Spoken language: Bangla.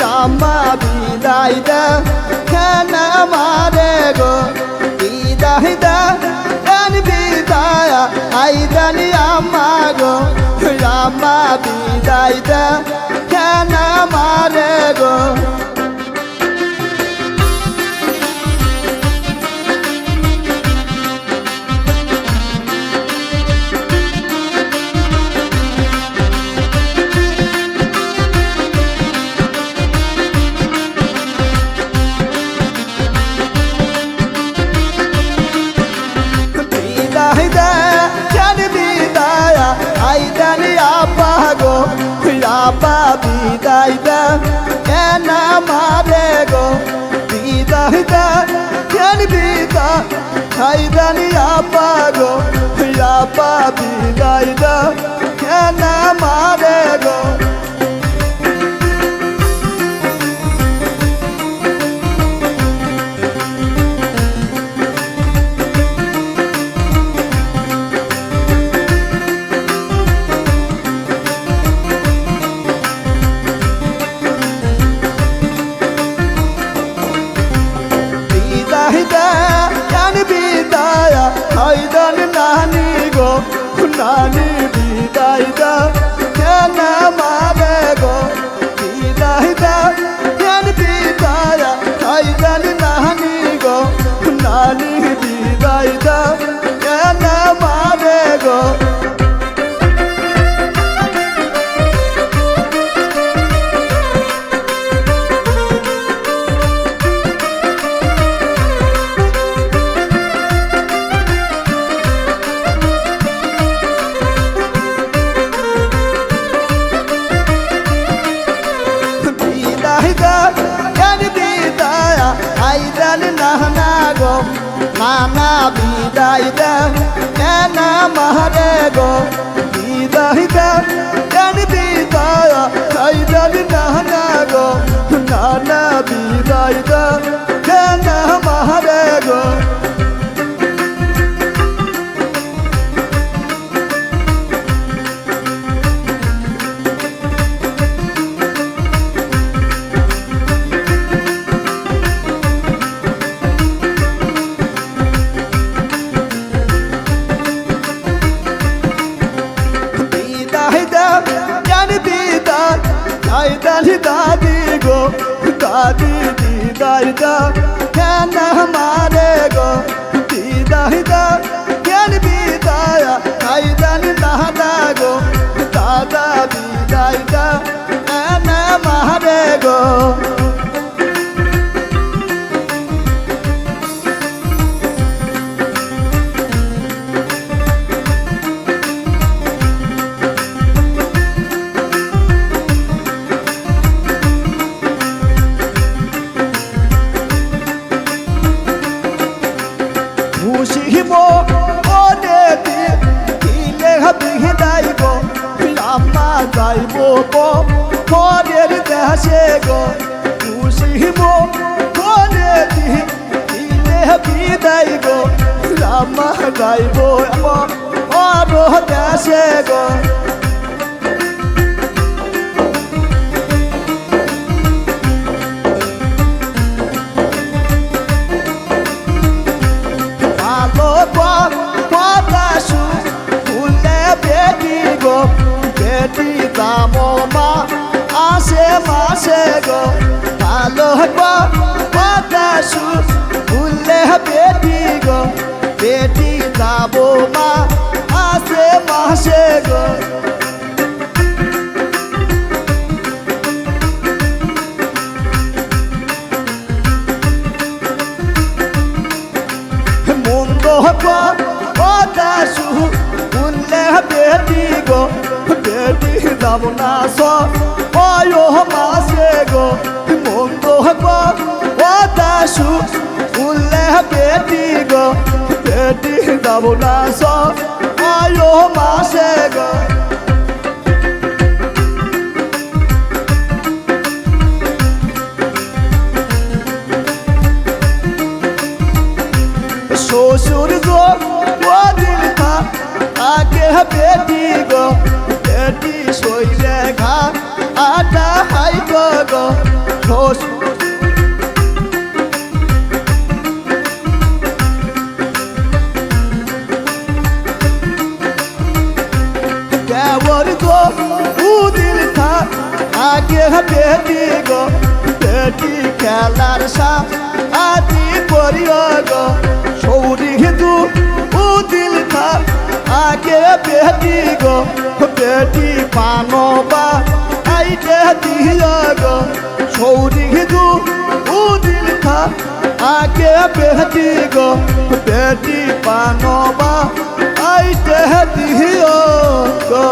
রামা বিদায় দে কেন আমারে গো বিদায় দে কেন বিদায় আইদান আমা গো রামা বিদায় দে কেন আমারে গো রামা বিদায় দে কেন আমারে গো বিদায় দে কেন বিদায় আইদান আপা গো রামা বিদায় দে কেন আমারে গো আইদান নানি গো নানি বিদায় দে কেন আমারে গো বিদায় দে কেন বিদায় আইদান নানি গো নানি বিদায় দে কেন আমারে গো নানা বিদায় দে কেন আমারে গো বিদায় দে কেন বিদায় আইদান নানা গো নানা বিদায় দে কেন আমারে গো দাদি গো দাদি বিদায় দে কেন আমারে গো বিদায় দে কেন বিদায় আইদান দাদা গো দাদা বিদায় দে কেন আমারে গো যাইব গো পরের দেশে গো খুশিব বলে দিলে বিদায় গো রামা যাইব পর দেশে গো ভালো কথা শুনলে বেটি গো বেটি দামো মা আসে মাসে গো ভালো কথা শুনলে বেটি গো বেটি দামো মা আসে মাসে গো মন্দ কথা শুনলে বেটি গো বেটি যাব না সয় মাসে গো মন্দ কথা শুনলে বেটি গো বেটি যাব না সয় মাসে গো শ্বশুর গো দিল আগে বেটি গো বেটি শৈলে ঘা আটা হাই গো শ্বশুর দেওর গো উদিল থা আগে বেটি গো বেটি খেলার আদি করিও গো সৌরি দু উদিল থা আগে বেটি গো বেটি পানবা আইতে দিও গো সৌরি দু উদিল থা আগে বেটি গো বেটি পানবা আইতে দিও গো